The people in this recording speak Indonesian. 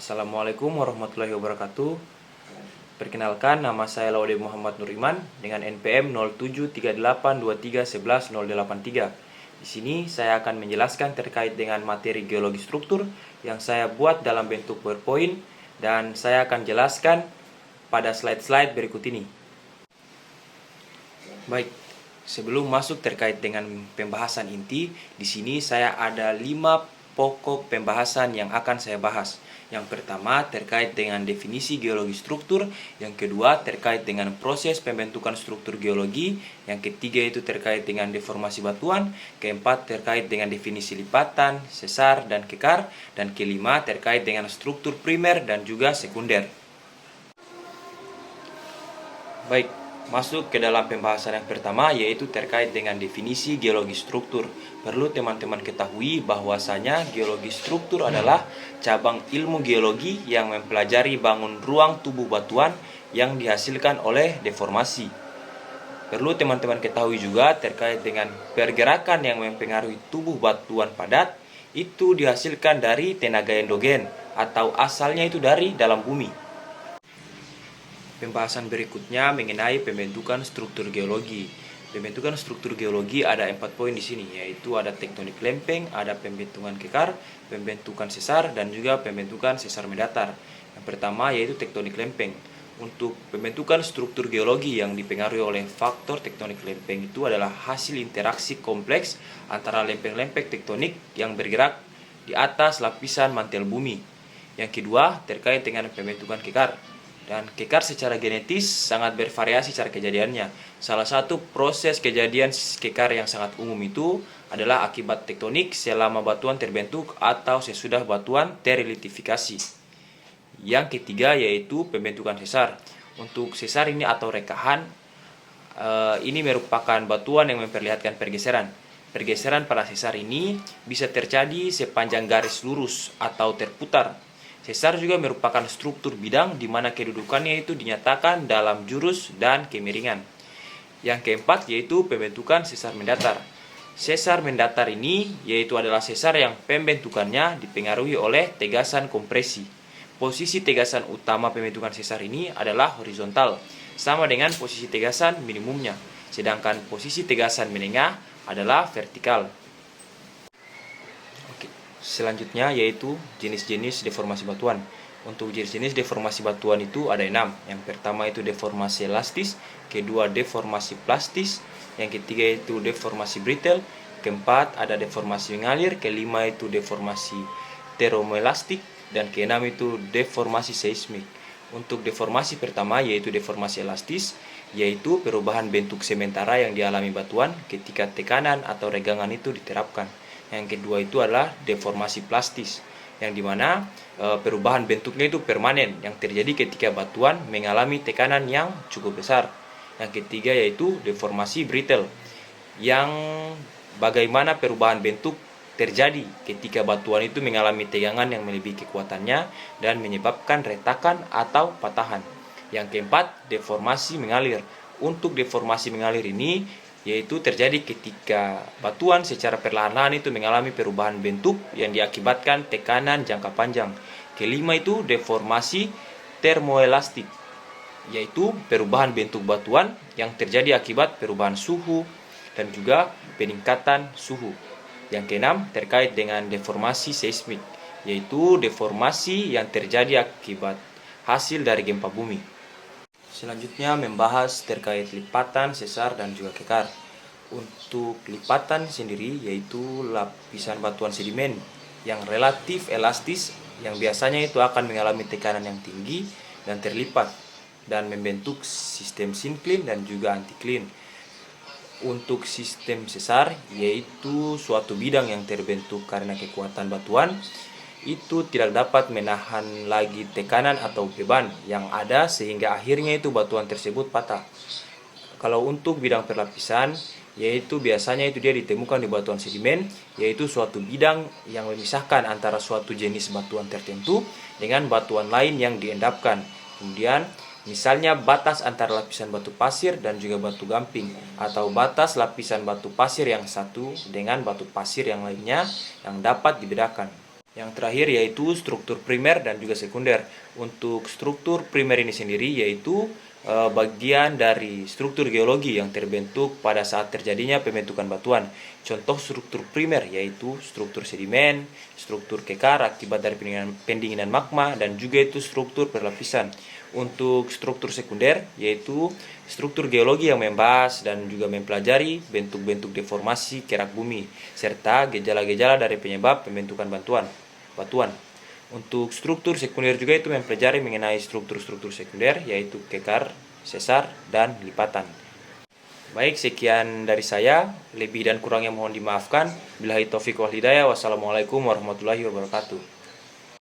Assalamualaikum warahmatullahi wabarakatuh. Perkenalkan, nama saya Laude Muhammad Nuriman dengan NPM 073823111083. Di sini saya akan menjelaskan terkait dengan materi geologi struktur yang saya buat dalam bentuk PowerPoint, dan saya akan jelaskan pada slide-slide berikut ini. Baik, sebelum masuk terkait dengan pembahasan inti, di sini saya ada 5 pokok pembahasan yang akan saya bahas. Yang pertama terkait dengan definisi geologi struktur, yang kedua terkait dengan proses pembentukan struktur geologi, yang ketiga itu terkait dengan deformasi batuan, keempat terkait dengan definisi lipatan, sesar, dan kekar, dan kelima terkait dengan struktur primer dan juga sekunder. Baik, masuk ke dalam pembahasan yang pertama, yaitu terkait dengan definisi geologi struktur. Perlu teman-teman ketahui bahwasanya geologi struktur adalah cabang ilmu geologi yang mempelajari bangun ruang tubuh batuan yang dihasilkan oleh deformasi. Perlu teman-teman ketahui juga terkait dengan pergerakan yang mempengaruhi tubuh batuan padat, itu dihasilkan dari tenaga endogen atau asalnya itu dari dalam bumi. Pembahasan berikutnya mengenai pembentukan struktur geologi. Pembentukan struktur geologi ada 4 poin di sini, yaitu ada tektonik lempeng, ada pembentukan kekar, pembentukan sesar, dan juga pembentukan sesar mendatar. Yang pertama yaitu tektonik lempeng. Untuk pembentukan struktur geologi yang dipengaruhi oleh faktor tektonik lempeng itu adalah hasil interaksi kompleks antara lempeng-lempeng tektonik yang bergerak di atas lapisan mantel bumi. Yang kedua terkait dengan pembentukan kekar. Dan kekar secara genetis sangat bervariasi cara kejadiannya. Salah satu proses kejadian kekar yang sangat umum itu adalah akibat tektonik selama batuan terbentuk atau sesudah batuan terlitifikasi. Yang ketiga yaitu pembentukan sesar. Untuk sesar ini atau rekahan, ini merupakan batuan yang memperlihatkan pergeseran. Pergeseran pada sesar ini bisa terjadi sepanjang garis lurus atau terputar. Sesar juga merupakan struktur bidang di mana kedudukannya itu dinyatakan dalam jurus dan kemiringan. Yang keempat yaitu pembentukan sesar mendatar. Sesar mendatar ini yaitu adalah sesar yang pembentukannya dipengaruhi oleh tegasan kompresi. Posisi tegasan utama pembentukan sesar ini adalah horizontal, sama dengan posisi tegasan minimumnya. Sedangkan posisi tegasan menengah adalah vertikal. Selanjutnya yaitu jenis-jenis deformasi batuan. Untuk jenis-jenis deformasi batuan itu ada 6. Yang pertama itu deformasi elastis, kedua deformasi plastis, yang ketiga itu deformasi brittle, keempat ada deformasi mengalir, kelima itu deformasi teromoelastik, dan keenam itu deformasi seismik. Untuk deformasi pertama yaitu deformasi elastis, yaitu perubahan bentuk sementara yang dialami batuan ketika tekanan atau regangan itu diterapkan. Yang kedua itu adalah deformasi plastis, yang dimana perubahan bentuknya itu permanen yang terjadi ketika batuan mengalami tekanan yang cukup besar. Yang ketiga yaitu deformasi brittle, yang bagaimana perubahan bentuk terjadi ketika batuan itu mengalami tegangan yang melebihi kekuatannya dan menyebabkan retakan atau patahan. Yang keempat, deformasi mengalir. Untuk deformasi mengalir ini yaitu terjadi ketika batuan secara perlahan-lahan itu mengalami perubahan bentuk yang diakibatkan tekanan jangka panjang. Kelima itu deformasi termoelastik, yaitu perubahan bentuk batuan yang terjadi akibat perubahan suhu dan juga peningkatan suhu. Yang keenam terkait dengan deformasi seismik, yaitu deformasi yang terjadi akibat hasil dari gempa bumi. Selanjutnya membahas terkait lipatan, sesar, dan juga kekar. Untuk lipatan sendiri yaitu lapisan batuan sedimen yang relatif elastis, yang biasanya itu akan mengalami tekanan yang tinggi dan terlipat dan membentuk sistem sinkline dan juga antikline. Untuk sistem sesar yaitu suatu bidang yang terbentuk karena kekuatan batuan itu tidak dapat menahan lagi tekanan atau beban yang ada sehingga akhirnya itu batuan tersebut patah. Kalau untuk bidang perlapisan yaitu biasanya itu dia ditemukan di batuan sedimen, yaitu suatu bidang yang memisahkan antara suatu jenis batuan tertentu dengan batuan lain yang diendapkan. Kemudian misalnya batas antara lapisan batu pasir dan juga batu gamping, atau batas lapisan batu pasir yang satu dengan batu pasir yang lainnya yang dapat dibedakan. Yang terakhir yaitu struktur primer dan juga sekunder. Untuk struktur primer ini sendiri yaitu bagian dari struktur geologi yang terbentuk pada saat terjadinya pembentukan batuan. Contoh struktur primer yaitu struktur sedimen, struktur kekar akibat dari pendinginan magma, dan juga itu struktur perlapisan. Untuk struktur sekunder yaitu struktur geologi yang membahas dan juga mempelajari bentuk-bentuk deformasi kerak bumi serta gejala-gejala dari penyebab pembentukan batuan. Untuk struktur sekunder juga itu mempelajari mengenai struktur-struktur sekunder yaitu kekar, sesar, dan lipatan. Baik, sekian dari saya. Lebih dan kurangnya mohon dimaafkan. Billahi taufiq wal hidayah. Wassalamualaikum warahmatullahi wabarakatuh.